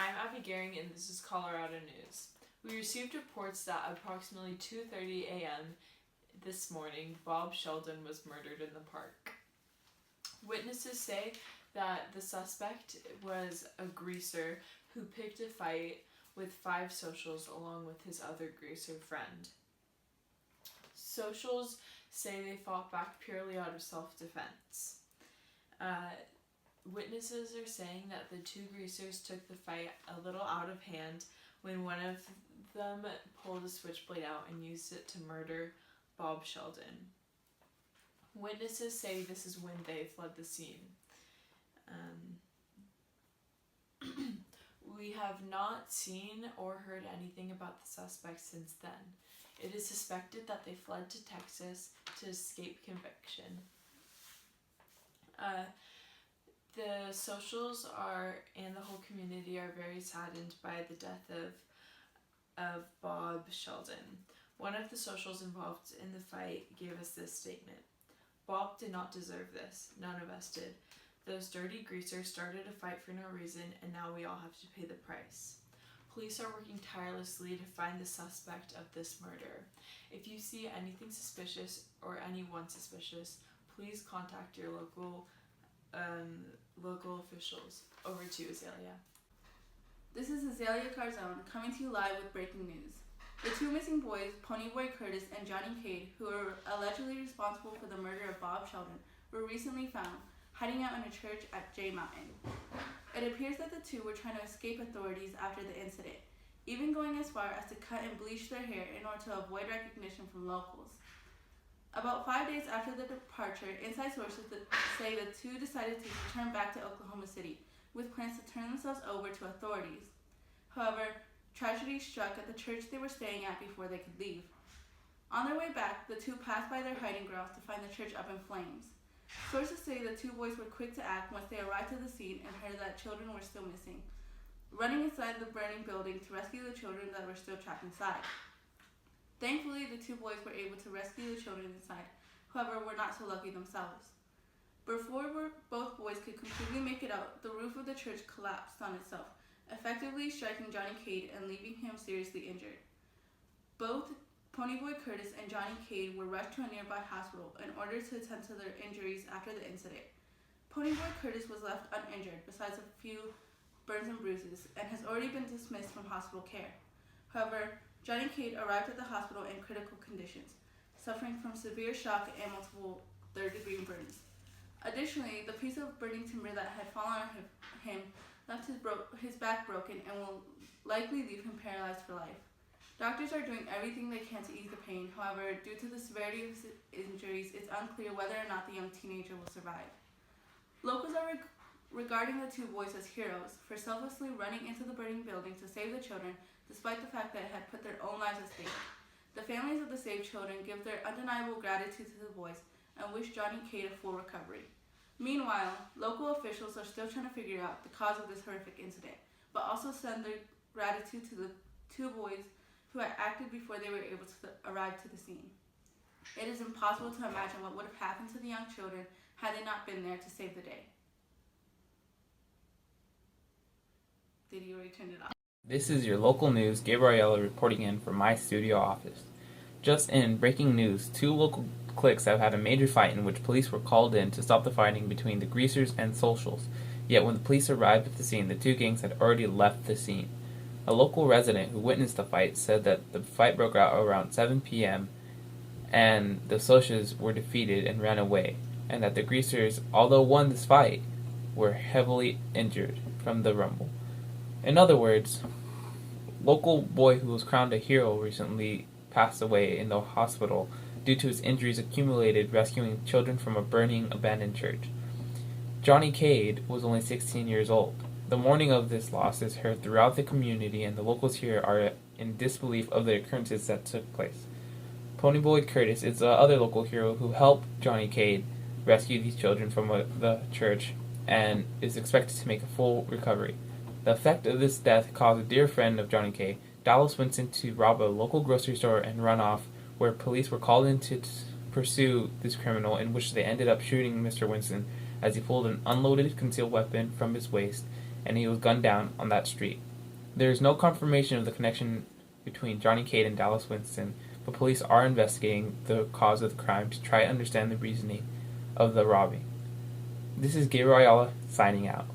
I'm Abby Gehring, and this is Colorado News. We received reports that approximately 2:30 a.m. this morning, Bob Sheldon was murdered in the park. Witnesses say that the suspect was a greaser who picked a fight with 5 socials along with his other greaser friend. Socials say they fought back purely out of self-defense. Witnesses are saying that the 2 greasers took the fight a little out of hand when one of them pulled a switchblade out and used it to murder Bob Sheldon. Witnesses say this is when they fled the scene. We have not seen or heard anything about the suspect since then. It is suspected that they fled to Texas to escape conviction. The socials and the whole community are very saddened by the death of Bob Sheldon. One of the socials involved in the fight gave us this statement. Bob did not deserve this. None of us did. Those dirty greasers started a fight for no reason, and now we all have to pay the price. Police are working tirelessly to find the suspect of this murder. If you see anything suspicious or anyone suspicious, please contact your local officials. Over to you, Azalea. This is Azalea Carzone coming to you live with breaking news. The 2 missing boys, Ponyboy Curtis and Johnny Cade, who are allegedly responsible for the murder of Bob Sheldon, were recently found hiding out in a church at J Mountain. It appears that the 2 were trying to escape authorities after the incident, even going as far as to cut and bleach their hair in order to avoid recognition from locals. About 5 days after the departure, inside sources say the 2 decided to return back to Oklahoma City with plans to turn themselves over to authorities. However, tragedy struck at the church they were staying at before they could leave. On their way back, the 2 passed by their hiding grounds to find the church up in flames. Sources say the 2 boys were quick to act once they arrived to the scene and heard that children were still missing, running inside the burning building to rescue the children that were still trapped inside. Thankfully, the 2 boys were able to rescue the children inside, however, were not so lucky themselves. Before both boys could completely make it out, the roof of the church collapsed on itself, effectively striking Johnny Cade and leaving him seriously injured. Both Ponyboy Curtis and Johnny Cade were rushed to a nearby hospital in order to attend to their injuries after the incident. Ponyboy Curtis was left uninjured, besides a few burns and bruises, and has already been dismissed from hospital care. However, Johnny Cade arrived at the hospital in critical conditions, suffering from severe shock and multiple third-degree burns. Additionally, the piece of burning timber that had fallen on him left his back broken and will likely leave him paralyzed for life. Doctors are doing everything they can to ease the pain. However, due to the severity of his injuries, it's unclear whether or not the young teenager will survive. Locals are regarding the 2 boys as heroes for selflessly running into the burning building to save the children, despite the fact that it had put their own lives at stake. The families of the saved children give their undeniable gratitude to the boys and wish Johnny Cade a full recovery. Meanwhile, local officials are still trying to figure out the cause of this horrific incident, but also send their gratitude to the 2 boys who had acted before they were able to arrive to the scene. It is impossible to imagine what would have happened to the young children had they not been there to save the day. Did you already turn it off? This is your local news, Gabriella reporting in from my studio office. Just in breaking news, 2 local cliques have had a major fight in which police were called in to stop the fighting between the greasers and socials. Yet when the police arrived at the scene, the 2 gangs had already left the scene. A local resident who witnessed the fight said that the fight broke out around 7 p.m. and the socials were defeated and ran away, and that the greasers, although won this fight, were heavily injured from the rumble. In other words, local boy who was crowned a hero recently passed away in the hospital due to his injuries accumulated rescuing children from a burning abandoned church. Johnny Cade was only 16 years old. The mourning of this loss is heard throughout the community, and the locals here are in disbelief of the occurrences that took place. Ponyboy Curtis is the other local hero who helped Johnny Cade rescue these children from the church and is expected to make a full recovery. The effect of this death caused a dear friend of Johnny Cade, Dallas Winston, to rob a local grocery store and run off, where police were called in to pursue this criminal, in which they ended up shooting Mr. Winston as he pulled an unloaded concealed weapon from his waist, and he was gunned down on that street. There is no confirmation of the connection between Johnny Cade and Dallas Winston, but police are investigating the cause of the crime to try to understand the reasoning of the robbing. This is Gabriel Ayala signing out.